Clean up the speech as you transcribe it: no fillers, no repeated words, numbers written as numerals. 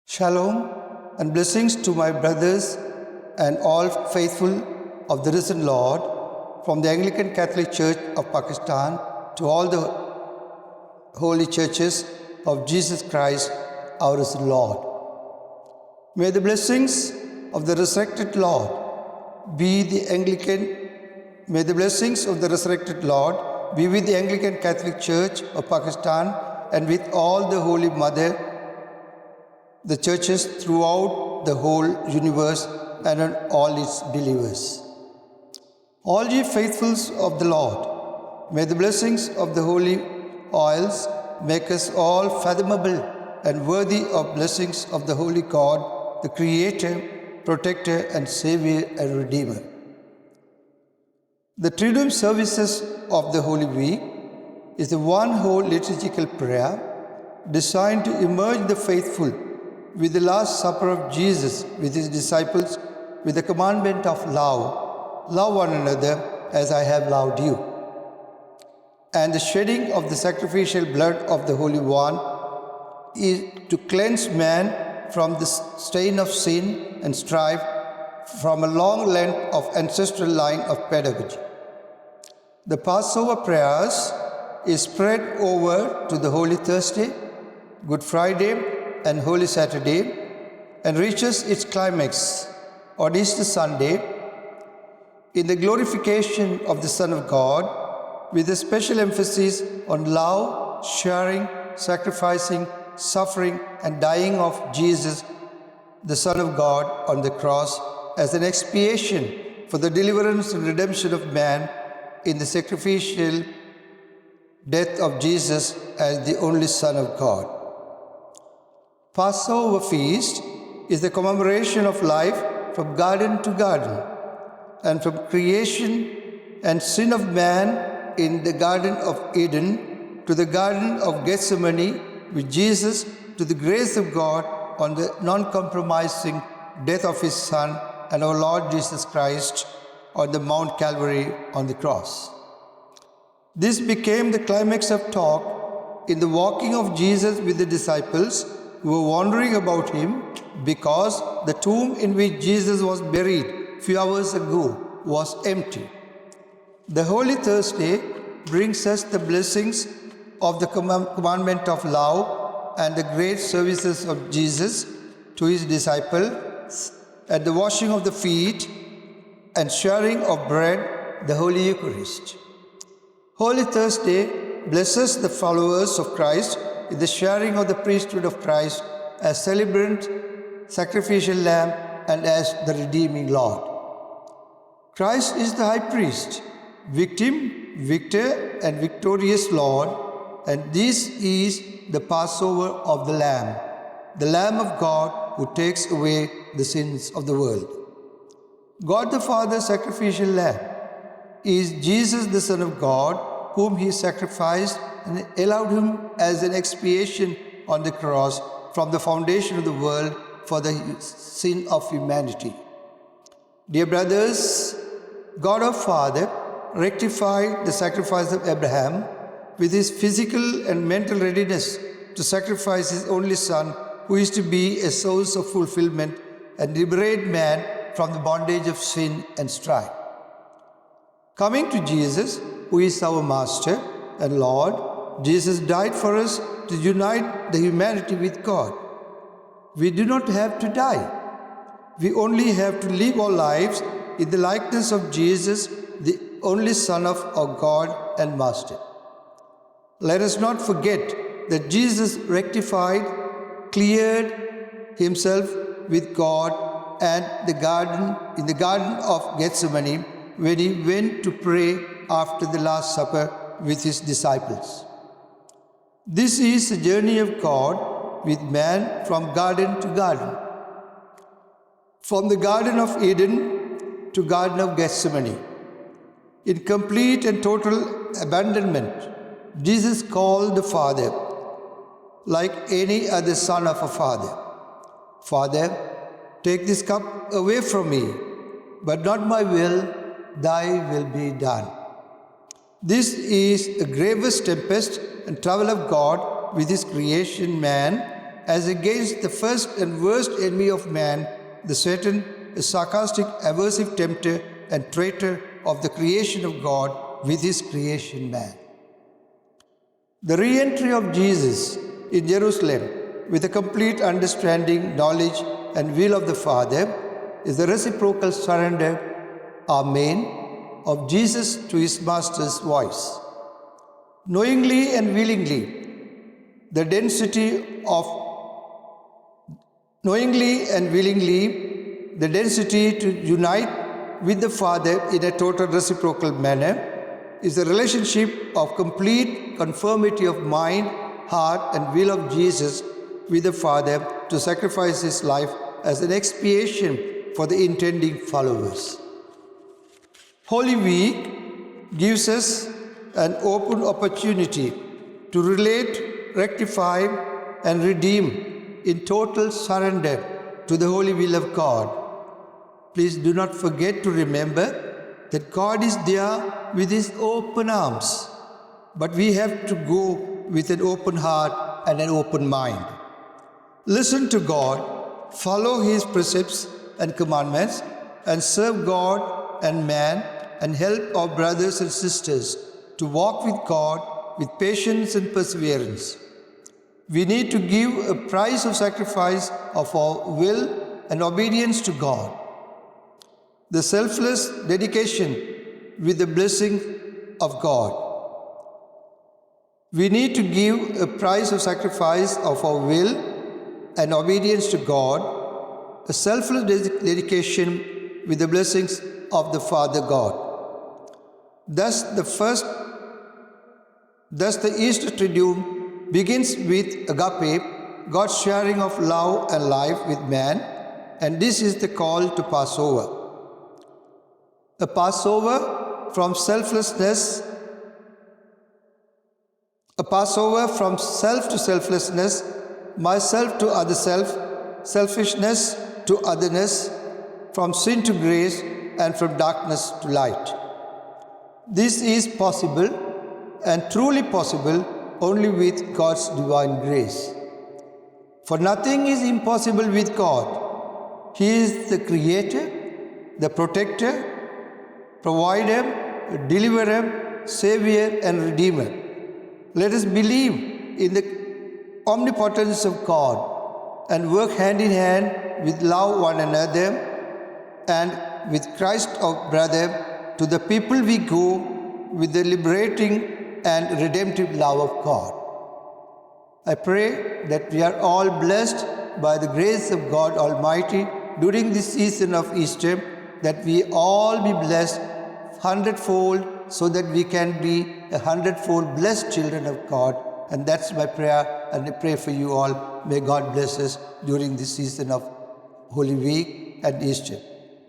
Shalom and blessings to my brothers and all faithful of the risen Lord from the Anglican Catholic Church of Pakistan to all the holy churches of Jesus Christ, our risen Lord. May the blessings of the resurrected Lord be the May the blessings of the resurrected Lord be with the Anglican Catholic Church of Pakistan and with all the Holy Mother, the churches throughout the whole universe and on all its believers. All ye faithfuls of the Lord, may the blessings of the holy oils make us all fathomable and worthy of blessings of the holy God, the Creator, Protector and Savior and Redeemer. The Triduum services of the Holy Week is the one whole liturgical prayer designed to immerse the faithful with the Last Supper of Jesus with his disciples with the commandment of love. Love one another as I have loved you. And the shedding of the sacrificial blood of the Holy One is to cleanse man from the stain of sin and strife from a long length of ancestral line of pedagogy. The Passover prayers is spread over to the Holy Thursday, Good Friday and Holy Saturday and reaches its climax on Easter Sunday in the glorification of the Son of God with a special emphasis on love, sharing, sacrificing, suffering and dying of Jesus, the Son of God, on the cross as an expiation for the deliverance and redemption of man in the sacrificial death of Jesus as the only Son of God. Passover feast is the commemoration of life from garden to garden and from creation and sin of man in the Garden of Eden to the Garden of Gethsemane with Jesus to the grace of God on the non-compromising death of his Son and our Lord Jesus Christ on the Mount Calvary on the cross. This became the climax of talk in the walking of Jesus with the disciples who were wondering about him because the tomb in which Jesus was buried a few hours ago was empty. The Holy Thursday brings us the blessings of the commandment of love and the great services of Jesus to his disciples at the washing of the feet and sharing of bread, the Holy Eucharist. Holy Thursday blesses the followers of Christ in the sharing of the priesthood of Christ as celebrant, sacrificial lamb, and as the redeeming Lord. Christ is the high priest, victim, victor, and victorious Lord, and this is the Passover of the Lamb of God who takes away the sins of the world. God the Father, sacrificial lamb, is Jesus the Son of God, whom he sacrificed and allowed him as an expiation on the cross from the foundation of the world for the sin of humanity. Dear brothers, God our Father rectified the sacrifice of Abraham with his physical and mental readiness to sacrifice his only son, who is to be a source of fulfillment and liberate man from the bondage of sin and strife. Coming to Jesus, who is our Master and Lord, Jesus died for us to unite the humanity with God. We do not have to die. We only have to live our lives in the likeness of Jesus, the only Son of our God and Master. Let us not forget that Jesus rectified, cleared himself with God and in the Garden of Gethsemane when he went to pray after the Last Supper with his disciples. This is the journey of God with man from garden to garden, from the Garden of Eden to Garden of Gethsemane. In complete and total abandonment, Jesus called the Father like any other son of a father. Father, take this cup away from me, but not my will, thy will be done. This is a grievous tempest and trouble of God with his creation man as against the first and worst enemy of man, the Satan, a sarcastic, aversive tempter and traitor of the creation of God with his creation man. The re-entry of Jesus in Jerusalem with a complete understanding, knowledge and will of the Father is the reciprocal surrender, Amen, of Jesus to his Master's voice. Knowingly and willingly, the density to unite with the Father in a total reciprocal manner is the relationship of complete conformity of mind, heart and will of Jesus with the Father to sacrifice his life as an expiation for the intending followers. Holy Week gives us an open opportunity to relate, rectify and redeem in total surrender to the holy will of God. Please do not forget to remember that God is there with his open arms, but we have to go with an open heart and an open mind. Listen to God, follow his precepts and commandments, and serve God and man, and help our brothers and sisters to walk with God with patience and perseverance. We need to give a price of sacrifice of our will and obedience to God. The selfless dedication with the blessing of God. We need to give a price of sacrifice of our will and obedience to God, a selfless dedication with the blessings of the Father God. Thus the Easter Triduum begins with agape, God's sharing of love and life with man, and this is the call to Passover. A Passover from self to selflessness, myself to other self, selfishness to otherness, from sin to grace, and from darkness to light. This is possible and truly possible only with God's divine grace. For nothing is impossible with God. He is the Creator, the Protector, Provider, Deliverer, Savior and Redeemer. Let us believe in the omnipotence of God and work hand in hand with love one another and with Christ our brother to the people we go with the liberating and redemptive love of God. I pray that we are all blessed by the grace of God Almighty during this season of Easter, that we all be blessed 100-fold so that we can be 100-fold blessed children of God. And that's my prayer, and I pray for you all. May God bless us during this season of Holy Week and Easter.